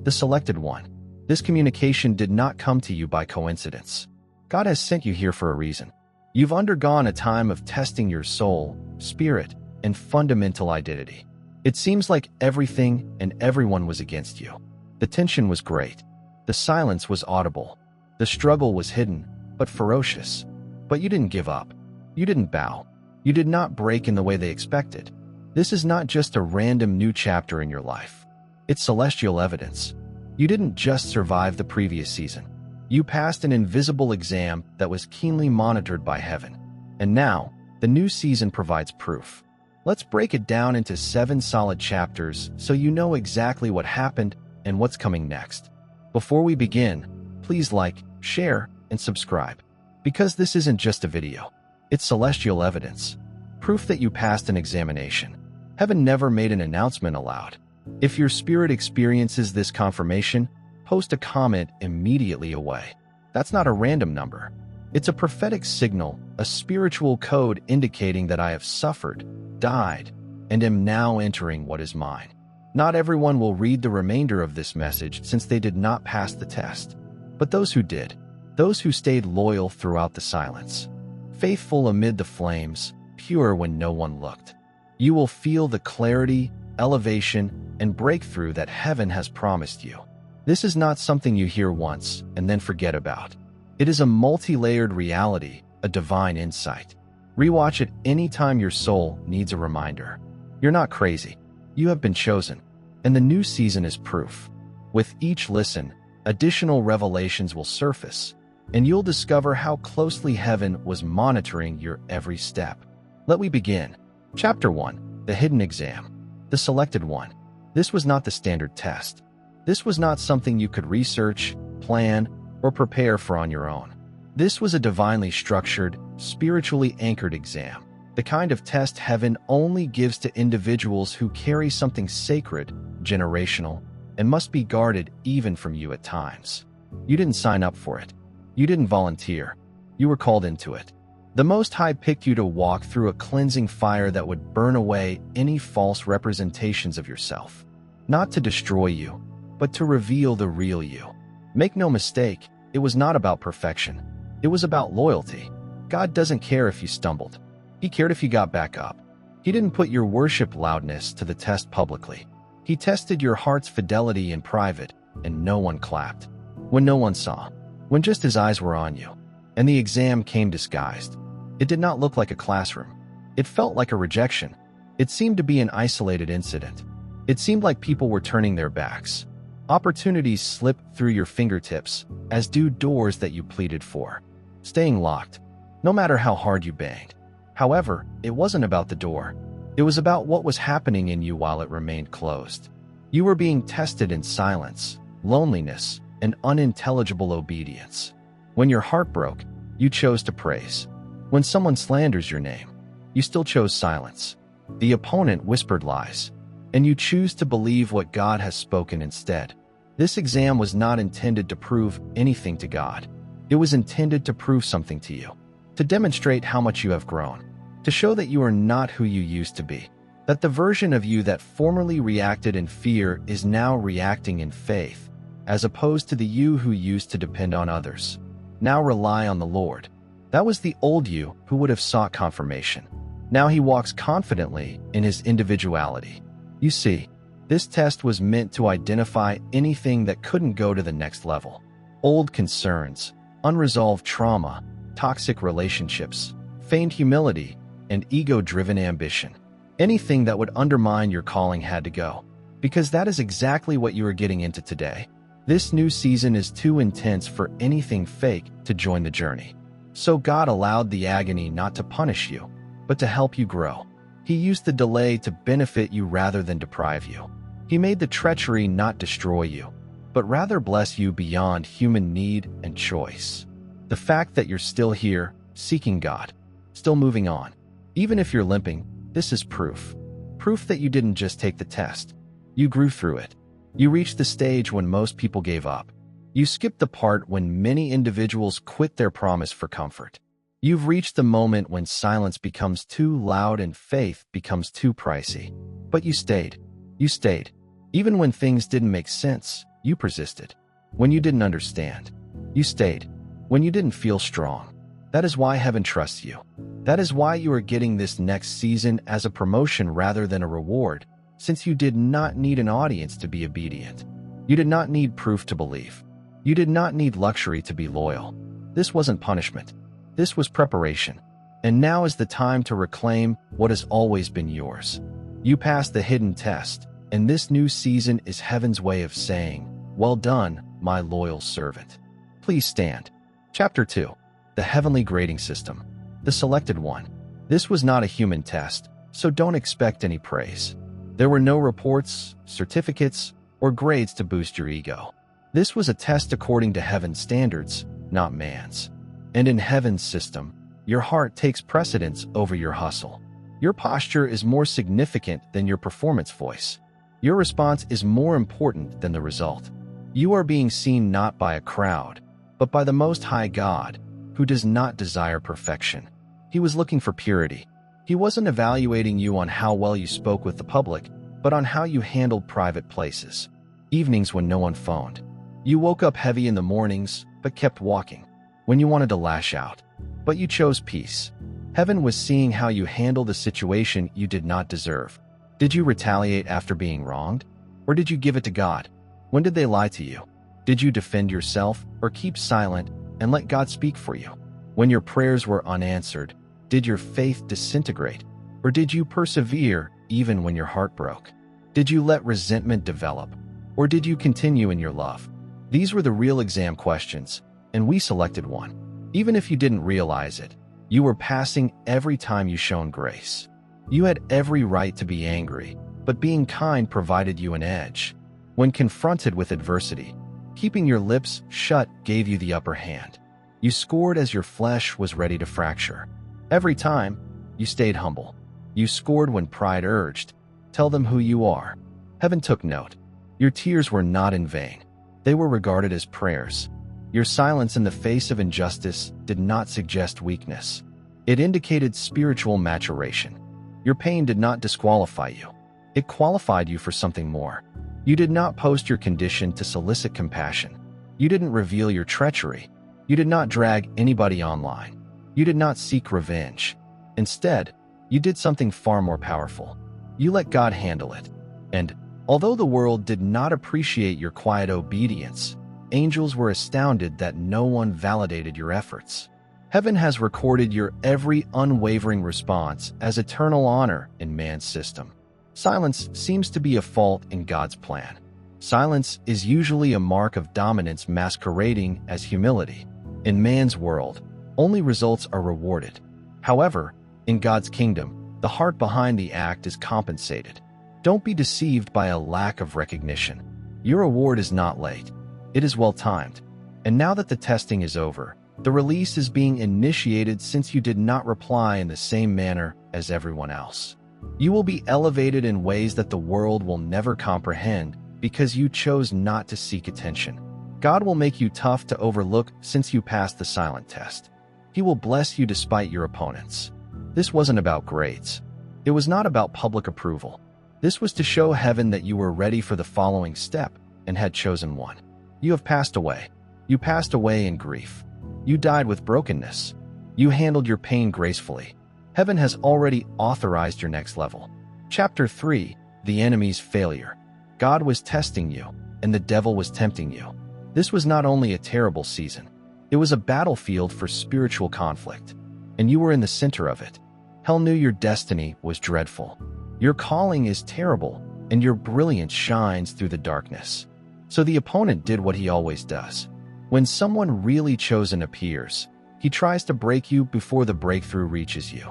the selected one. This communication did not come to you by coincidence. God has sent you here for a reason. You've undergone a time of testing your soul, spirit, and fundamental identity. It seems like everything and everyone was against you. The tension was great. The silence was audible. The struggle was hidden, but ferocious. But you didn't give up. You didn't bow. You did not break in the way they expected. This is not just a random new chapter in your life. It's celestial evidence. You didn't just survive the previous season. You passed an invisible exam that was keenly monitored by heaven. And now, the new season provides proof. Let's break it down into 7 solid chapters so you know exactly what happened and what's coming next. Before we begin, please like, share, and subscribe. Because this isn't just a video. It's celestial evidence. Proof that you passed an examination. Heaven never made an announcement aloud. If your spirit experiences this confirmation, post a comment immediately away. That's not a random number. It's a prophetic signal, a spiritual code indicating that I have suffered, died, and am now entering what is mine. Not everyone will read the remainder of this message since they did not pass the test. But those who did, those who stayed loyal throughout the silence, faithful amid the flames, pure when no one looked, you will feel the clarity, elevation, and breakthrough that heaven has promised you. This is not something you hear once and then forget about. It is a multi-layered reality, a divine insight. Rewatch it anytime your soul needs a reminder. You're not crazy. You have been chosen, and the new season is proof. With each listen, additional revelations will surface, and you'll discover how closely heaven was monitoring your every step. Let me begin. Chapter 1, the hidden exam. The selected one. This was not the standard test. This was not something you could research, plan, or prepare for on your own. This was a divinely structured, spiritually anchored exam. The kind of test heaven only gives to individuals who carry something sacred, generational, and must be guarded even from you at times. You didn't sign up for it. You didn't volunteer. You were called into it. The Most High picked you to walk through a cleansing fire that would burn away any false representations of yourself. Not to destroy you, but to reveal the real you. Make no mistake, it was not about perfection. It was about loyalty. God doesn't care if you stumbled. He cared if you got back up. He didn't put your worship loudness to the test publicly. He tested your heart's fidelity in private, and no one clapped. When no one saw. When just his eyes were on you. And the exam came disguised. It did not look like a classroom. It felt like a rejection. It seemed to be an isolated incident. It seemed like people were turning their backs. Opportunities slipped through your fingertips, as do doors that you pleaded for. Staying locked, no matter how hard you banged. However, it wasn't about the door. It was about what was happening in you while it remained closed. You were being tested in silence, loneliness, and unintelligible obedience. When your heart broke, you chose to praise. When someone slanders your name, you still chose silence. The opponent whispered lies, and you choose to believe what God has spoken instead. This exam was not intended to prove anything to God. It was intended to prove something to you, to demonstrate how much you have grown, to show that you are not who you used to be, that the version of you that formerly reacted in fear is now reacting in faith, as opposed to the you who used to depend on others. Now rely on the Lord. That was the old you who would have sought confirmation. Now he walks confidently in his individuality. You see, this test was meant to identify anything that couldn't go to the next level. Old concerns, unresolved trauma, toxic relationships, feigned humility, and ego-driven ambition. Anything that would undermine your calling had to go, because that is exactly what you are getting into today. This new season is too intense for anything fake to join the journey. So God allowed the agony not to punish you, but to help you grow. He used the delay to benefit you rather than deprive you. He made the treachery not destroy you, but rather bless you beyond human need and choice. The fact that you're still here, seeking God, still moving on, even if you're limping, this is proof. Proof that you didn't just take the test. You grew through it. You reached the stage when most people gave up. You skipped the part when many individuals quit their promise for comfort. You've reached the moment when silence becomes too loud and faith becomes too pricey. But you stayed. You stayed. Even when things didn't make sense. You persisted. When you didn't understand, you stayed. When you didn't feel strong, that is why heaven trusts you. That is why you are getting this next season as a promotion rather than a reward, since you did not need an audience to be obedient. You did not need proof to believe. You did not need luxury to be loyal. This wasn't punishment. This was preparation. And now is the time to reclaim what has always been yours. You passed the hidden test, and this new season is heaven's way of saying, "Well done, my loyal servant." Please stand. Chapter 2. The Heavenly Grading System. The Selected One. This was not a human test, so don't expect any praise. There were no reports, certificates, or grades to boost your ego. This was a test according to heaven's standards, not man's. And in heaven's system, your heart takes precedence over your hustle. Your posture is more significant than your performance voice. Your response is more important than the result. You are being seen not by a crowd, but by the Most High God, who does not desire perfection. He was looking for purity. He wasn't evaluating you on how well you spoke with the public, but on how you handled private places. Evenings when no one phoned. You woke up heavy in the mornings, but kept walking. When you wanted to lash out, but you chose peace. Heaven was seeing how you handled a situation you did not deserve. Did you retaliate after being wronged? Or did you give it to God? When did they lie to you? Did you defend yourself or keep silent and let God speak for you? When your prayers were unanswered, did your faith disintegrate? Or did you persevere even when your heart broke? Did you let resentment develop? Or did you continue in your love? These were the real exam questions, and we selected one. Even if you didn't realize it, you were passing every time you shown grace. You had every right to be angry, but being kind provided you an edge. When confronted with adversity, keeping your lips shut gave you the upper hand. You scored as your flesh was ready to fracture. Every time, you stayed humble. You scored when pride urged, "Tell them who you are." Heaven took note. Your tears were not in vain. They were regarded as prayers. Your silence in the face of injustice did not suggest weakness. It indicated spiritual maturation. Your pain did not disqualify you. It qualified you for something more. You did not post your condition to solicit compassion. You didn't reveal your treachery. You did not drag anybody online. You did not seek revenge. Instead, you did something far more powerful. You let God handle it. And although the world did not appreciate your quiet obedience, angels were astounded that no one validated your efforts. Heaven has recorded your every unwavering response as eternal honor in man's system. Silence seems to be a fault in God's plan. Silence is usually a mark of dominance masquerading as humility. In man's world, only results are rewarded. However, in God's kingdom, the heart behind the act is compensated. Don't be deceived by a lack of recognition. Your reward is not late. It is well-timed. And now that the testing is over, the release is being initiated since you did not reply in the same manner as everyone else. You will be elevated in ways that the world will never comprehend because you chose not to seek attention. God will make you tough to overlook since you passed the silent test. He will bless you despite your opponents. This wasn't about grades. It was not about public approval. This was to show heaven that you were ready for the following step and had chosen one. You have passed away. You passed away in grief. You died with brokenness. You handled your pain gracefully. Heaven has already authorized your next level. Chapter 3. The Enemy's Failure. God was testing you, and the devil was tempting you. This was not only a terrible season. It was a battlefield for spiritual conflict, and you were in the center of it. Hell knew your destiny was dreadful. Your calling is terrible, and your brilliance shines through the darkness. So the opponent did what he always does. When someone really chosen appears, he tries to break you before the breakthrough reaches you.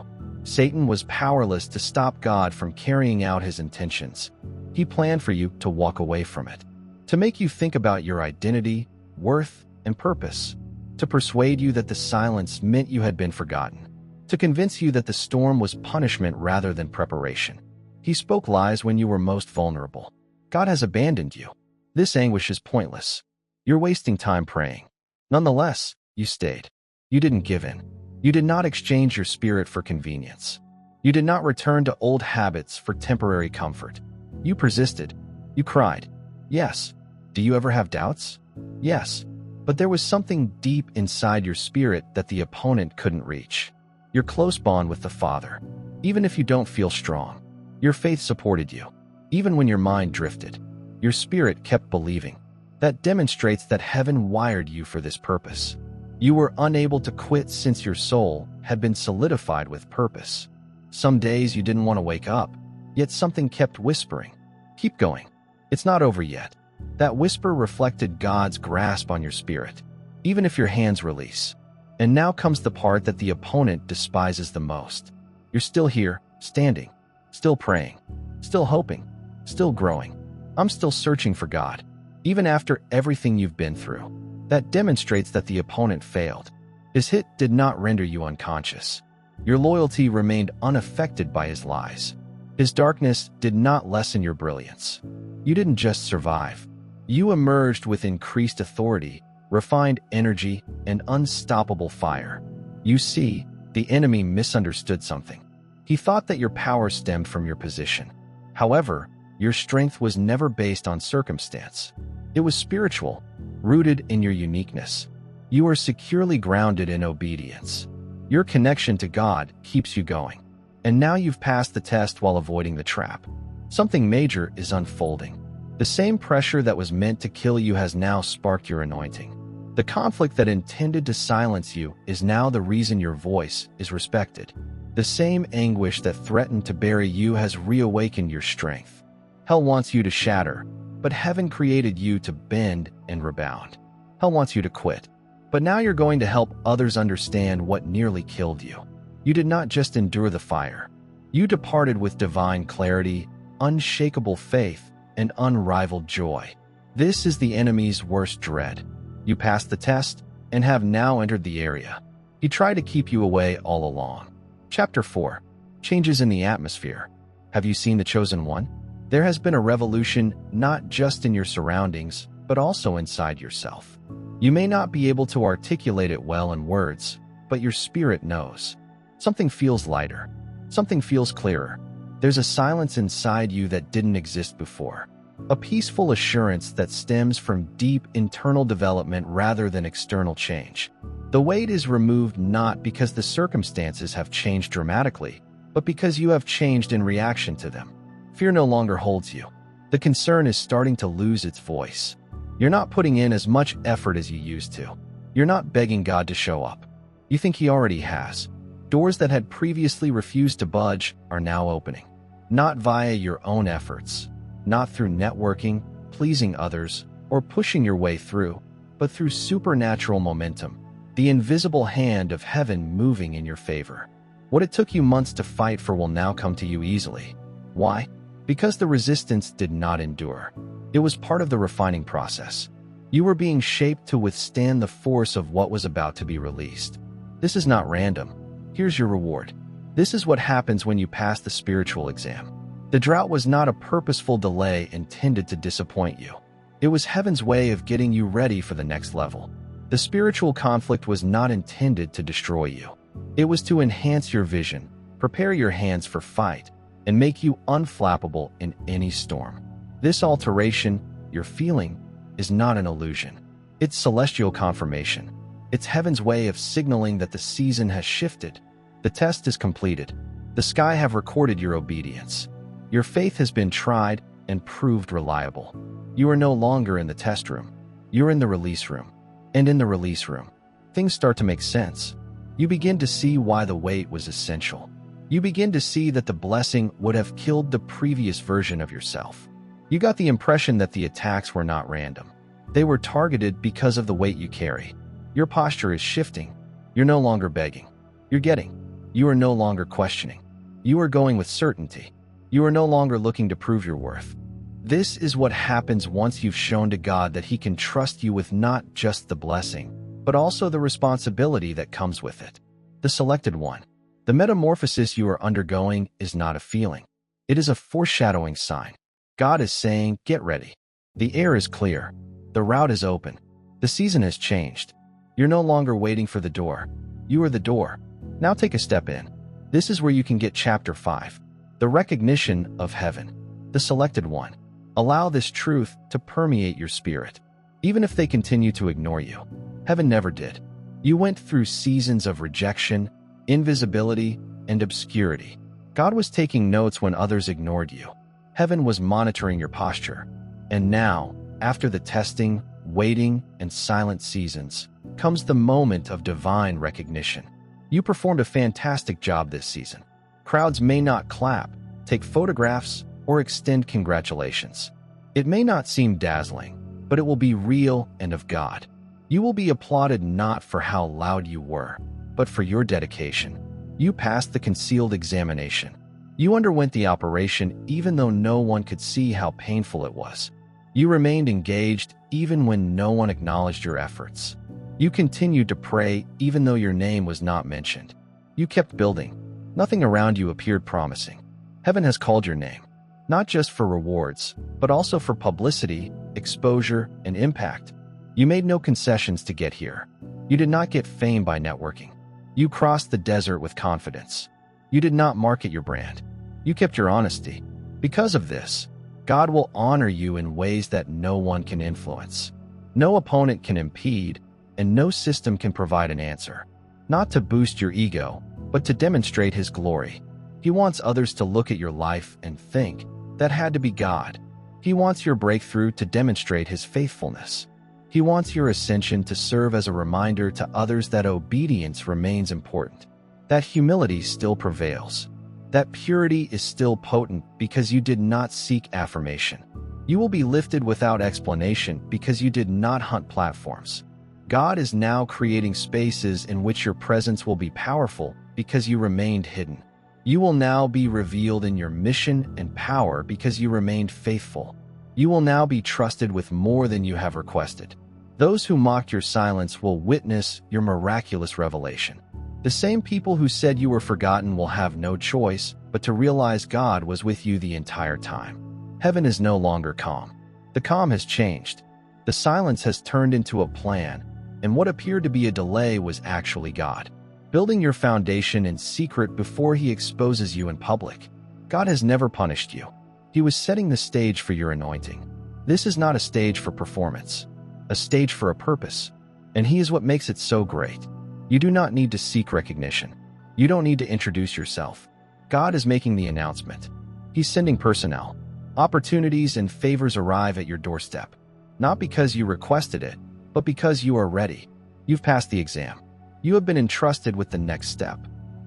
Satan was powerless to stop God from carrying out his intentions. He planned for you to walk away from it, to make you think about your identity, worth, and purpose, to persuade you that the silence meant you had been forgotten, to convince you that the storm was punishment rather than preparation. He spoke lies when you were most vulnerable. God has abandoned you. This anguish is pointless. You're wasting time praying. Nonetheless, you stayed. You didn't give in. You did not exchange your spirit for convenience. You did not return to old habits for temporary comfort. You persisted. You cried. Yes, Do you ever have doubts? Yes, but there was something deep inside your spirit that the opponent couldn't reach. Your close bond with the Father. Even if you don't feel strong, your faith supported you. Even when your mind drifted, your spirit kept believing. That demonstrates that heaven wired you for this purpose. You were unable to quit since your soul had been solidified with purpose. Some days you didn't want to wake up, yet something kept whispering, "Keep going. It's not over yet." That whisper reflected God's grasp on your spirit, even if your hands release. And now comes the part that the opponent despises the most. You're still here, standing, still praying, still hoping, still growing. I'm still searching for God, even after everything you've been through. That demonstrates that the opponent failed. His hit did not render you unconscious. Your loyalty remained unaffected by his lies. His darkness did not lessen your brilliance. You didn't just survive. You emerged with increased authority, refined energy, and unstoppable fire. You see, the enemy misunderstood something. He thought that your power stemmed from your position. However, your strength was never based on circumstance. It was spiritual, rooted in your uniqueness. You are securely grounded in obedience. Your connection to God keeps you going. And now you've passed the test while avoiding the trap. Something major is unfolding. The same pressure that was meant to kill you has now sparked your anointing. The conflict that intended to silence you is now the reason your voice is respected. The same anguish that threatened to bury you has reawakened your strength. Hell wants you to shatter, but heaven created you to bend and rebound. Hell wants you to quit, but now you're going to help others understand what nearly killed you. You did not just endure the fire. You departed with divine clarity, unshakable faith, and unrivaled joy. This is the enemy's worst dread. You passed the test and have now entered the area. He tried to keep you away all along. Chapter 4. Changes in the atmosphere. Have you seen the chosen one? There has been a revolution not just in your surroundings, but also inside yourself. You may not be able to articulate it well in words, but your spirit knows. Something feels lighter. Something feels clearer. There's a silence inside you that didn't exist before. A peaceful assurance that stems from deep internal development rather than external change. The weight is removed not because the circumstances have changed dramatically, but because you have changed in reaction to them. Fear no longer holds you. The concern is starting to lose its voice. You're not putting in as much effort as you used to. You're not begging God to show up. You think He already has. Doors that had previously refused to budge are now opening. Not via your own efforts, not through networking, pleasing others, or pushing your way through, but through supernatural momentum, the invisible hand of heaven moving in your favor. What it took you months to fight for will now come to you easily. Why? Because the resistance did not endure. It was part of the refining process. You were being shaped to withstand the force of what was about to be released. This is not random. Here's your reward. This is what happens when you pass the spiritual exam. The drought was not a purposeful delay intended to disappoint you. It was heaven's way of getting you ready for the next level. The spiritual conflict was not intended to destroy you. It was to enhance your vision, prepare your hands for fight, and make you unflappable in any storm. This alteration, you're feeling, is not an illusion. It's celestial confirmation. It's heaven's way of signaling that the season has shifted. The test is completed. The sky have recorded your obedience. Your faith has been tried and proved reliable. You are no longer in the test room. You're in the release room. And in the release room, things start to make sense. You begin to see why the wait was essential. You begin to see that the blessing would have killed the previous version of yourself. You got the impression that the attacks were not random. They were targeted because of the weight you carry. Your posture is shifting. You're no longer begging. You're getting. You are no longer questioning. You are going with certainty. You are no longer looking to prove your worth. This is what happens once you've shown to God that He can trust you with not just the blessing, but also the responsibility that comes with it. The selected one. The metamorphosis you are undergoing is not a feeling. It is a foreshadowing sign. God is saying, get ready. The air is clear. The route is open. The season has changed. You're no longer waiting for the door. You are the door. Now take a step in. This is where you can get chapter 5. The recognition of heaven. The selected one. Allow this truth to permeate your spirit. Even if they continue to ignore you, heaven never did. You went through seasons of rejection, invisibility, and obscurity. God was taking notes when others ignored you. Heaven was monitoring your posture. And now, after the testing, waiting, and silent seasons, comes the moment of divine recognition. You performed a fantastic job this season. Crowds may not clap, take photographs, or extend congratulations. It may not seem dazzling, but it will be real and of God. You will be applauded not for how loud you were, but for your dedication. You passed the concealed examination. You underwent the operation even though no one could see how painful it was. You remained engaged even when no one acknowledged your efforts. You continued to pray even though your name was not mentioned. You kept building. Nothing around you appeared promising. Heaven has called your name, not just for rewards, but also for publicity, exposure, and impact. You made no concessions to get here. You did not get fame by networking. You crossed the desert with confidence. You did not market your brand. You kept your honesty. Because of this, God will honor you in ways that no one can influence. No opponent can impede, and no system can provide an answer. Not to boost your ego, but to demonstrate His glory. He wants others to look at your life and think, that had to be God. He wants your breakthrough to demonstrate His faithfulness. He wants your ascension to serve as a reminder to others that obedience remains important, that humility still prevails, that purity is still potent because you did not seek affirmation. You will be lifted without explanation because you did not hunt platforms. God is now creating spaces in which your presence will be powerful because you remained hidden. You will now be revealed in your mission and power because you remained faithful. You will now be trusted with more than you have requested. Those who mocked your silence will witness your miraculous revelation. The same people who said you were forgotten will have no choice but to realize God was with you the entire time. Heaven is no longer calm. The calm has changed. The silence has turned into a plan, and what appeared to be a delay was actually God, building your foundation in secret before He exposes you in public. God has never punished you. He was setting the stage for your anointing. This is not a stage for performance, a stage for a purpose, and He is what makes it so great. You do not need to seek recognition. You don't need to introduce yourself. God is making the announcement. He's sending personnel. Opportunities and favors arrive at your doorstep, not because you requested it, but because you are ready. You've passed the exam. You have been entrusted with the next step.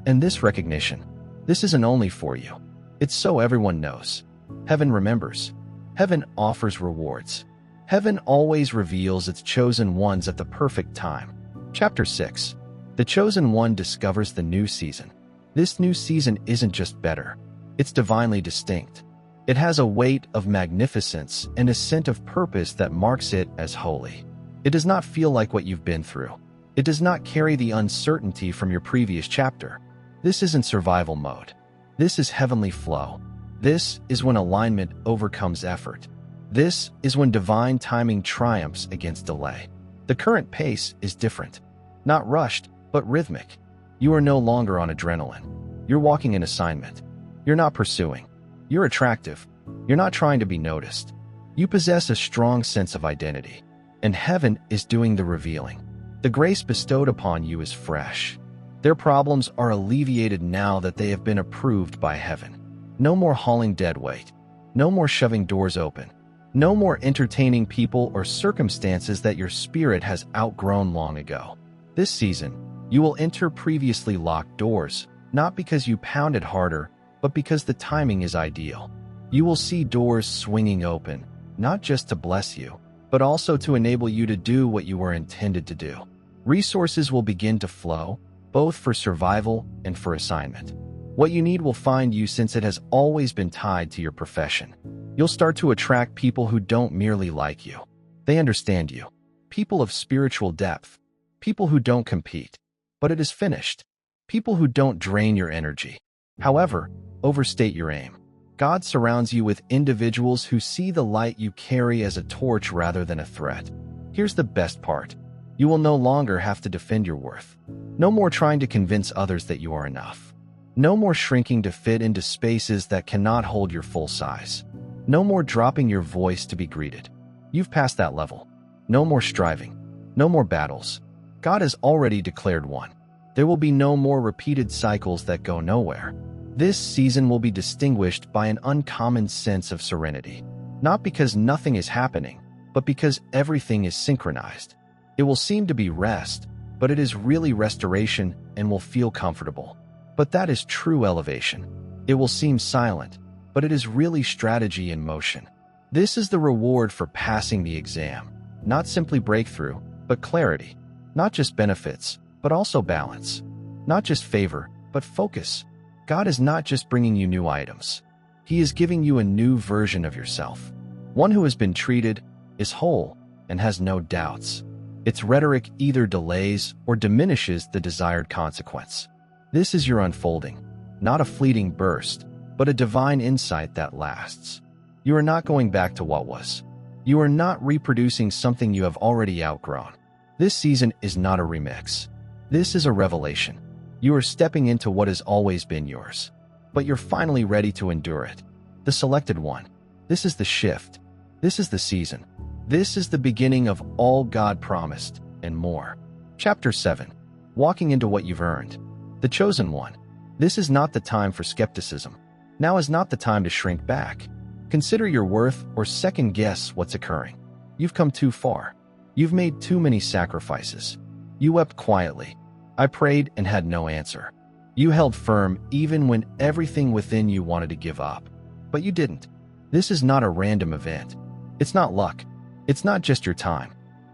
And this recognition, this isn't only for you. It's so everyone knows. Heaven remembers. Heaven offers rewards. Heaven always reveals its chosen ones at the perfect time. Chapter 6. The chosen one discovers the new season. This new season isn't just better. It's divinely distinct. It has a weight of magnificence and a scent of purpose that marks it as holy. It does not feel like what you've been through. It does not carry the uncertainty from your previous chapter. This isn't survival mode. This is heavenly flow. This is when alignment overcomes effort. This is when divine timing triumphs against delay. The current pace is different. Not rushed, but rhythmic. You are no longer on adrenaline. You're walking an assignment. You're not pursuing. You're attractive. You're not trying to be noticed. You possess a strong sense of identity. And heaven is doing the revealing. The grace bestowed upon you is fresh. Their problems are alleviated now that they have been approved by heaven. No more hauling dead weight. No more shoving doors open. No more entertaining people or circumstances that your spirit has outgrown long ago. This season, you will enter previously locked doors, not because you pounded harder, but because the timing is ideal. You will see doors swinging open, not just to bless you, but also to enable you to do what you were intended to do. Resources will begin to flow, both for survival and for assignment. What you need will find you since it has always been tied to your profession. You'll start to attract people who don't merely like you. They understand you. People of spiritual depth. People who don't compete. But it is finished. People who don't drain your energy. However, overstate your aim. God surrounds you with individuals who see the light you carry as a torch rather than a threat. Here's the best part. You will no longer have to defend your worth. No more trying to convince others that you are enough. No more shrinking to fit into spaces that cannot hold your full size. No more dropping your voice to be greeted. You've passed that level. No more striving. No more battles. God has already declared one. There will be no more repeated cycles that go nowhere. This season will be distinguished by an uncommon sense of serenity. Not because nothing is happening, but because everything is synchronized. It will seem to be rest, but it is really restoration and will feel comfortable. But that is true elevation. It will seem silent, but it is really strategy in motion. This is the reward for passing the exam. Not simply breakthrough, but clarity. Not just benefits, but also balance. Not just favor, but focus. God is not just bringing you new items. He is giving you a new version of yourself. One who has been treated, is whole, and has no doubts. Its rhetoric either delays or diminishes the desired consequence. This is your unfolding, not a fleeting burst, but a divine insight that lasts. You are not going back to what was. You are not reproducing something you have already outgrown. This season is not a remix. This is a revelation. You are stepping into what has always been yours, but you're finally ready to endure it. The selected one. This is the shift. This is the season. This is the beginning of all God promised, and more. Chapter 7. Walking into what you've earned. The chosen one. This is not the time for skepticism. Now is not the time to shrink back. Consider your worth or second-guess what's occurring. You've come too far. You've made too many sacrifices. You wept quietly. I prayed and had no answer. You held firm even when everything within you wanted to give up. But you didn't. This is not a random event. It's not luck. It's not just your time.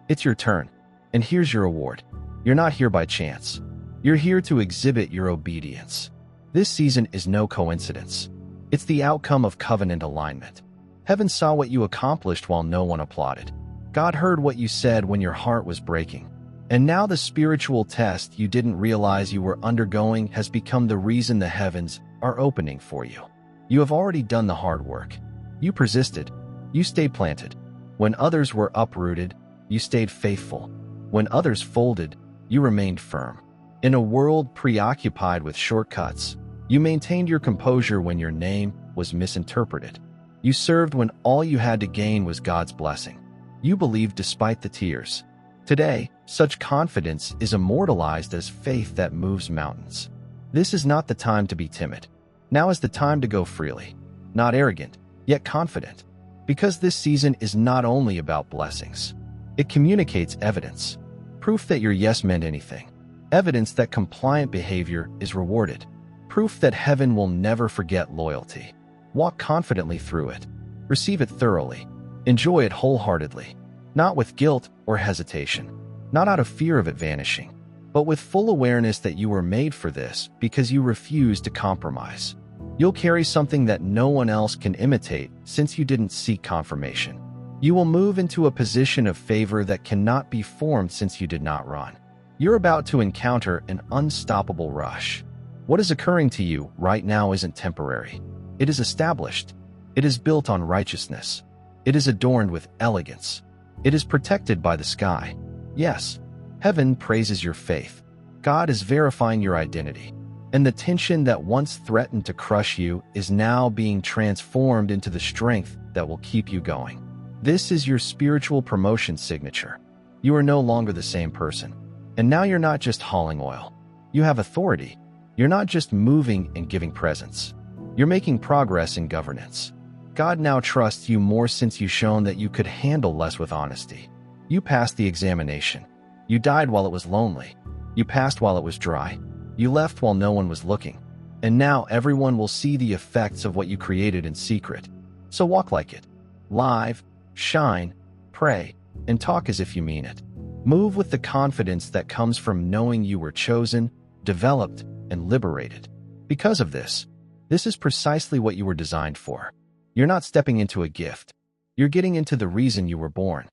It's your turn. And here's your award. You're not here by chance. You're here to exhibit your obedience. This season is no coincidence. It's the outcome of covenant alignment. Heaven saw what you accomplished while no one applauded. God heard what you said when your heart was breaking. And now the spiritual test you didn't realize you were undergoing has become the reason the heavens are opening for you. You have already done the hard work. You persisted. You stayed planted. When others were uprooted, you stayed faithful. When others folded, you remained firm. In a world preoccupied with shortcuts, you maintained your composure when your name was misinterpreted. You served when all you had to gain was God's blessing. You believed despite the tears. Today, such confidence is immortalized as faith that moves mountains. This is not the time to be timid. Now is the time to go freely. Not arrogant, yet confident. Because this season is not only about blessings. It communicates evidence. Proof that your yes meant anything. Evidence that compliant behavior is rewarded. Proof that heaven will never forget loyalty. Walk confidently through it. Receive it thoroughly. Enjoy it wholeheartedly. Not with guilt or hesitation. Not out of fear of it vanishing. But with full awareness that you were made for this because you refuse to compromise. You'll carry something that no one else can imitate since you didn't seek confirmation. You will move into a position of favor that cannot be formed since you did not run. You're about to encounter an unstoppable rush. What is occurring to you right now isn't temporary. It is established. It is built on righteousness. It is adorned with elegance. It is protected by the sky. Yes, heaven praises your faith. God is verifying your identity. And the tension that once threatened to crush you is now being transformed into the strength that will keep you going. This is your spiritual promotion signature. You are no longer the same person. And now you're not just hauling oil. You have authority. You're not just moving and giving presence. You're making progress in governance. God now trusts you more since you've shown that you could handle less with honesty. You passed the examination. You died while it was lonely. You passed while it was dry. You left while no one was looking. And now everyone will see the effects of what you created in secret. So walk like it. Live, shine, pray, and talk as if you mean it. Move with the confidence that comes from knowing you were chosen, developed, and liberated. Because of this is precisely what you were designed for. You're not stepping into a gift. You're getting into the reason you were born.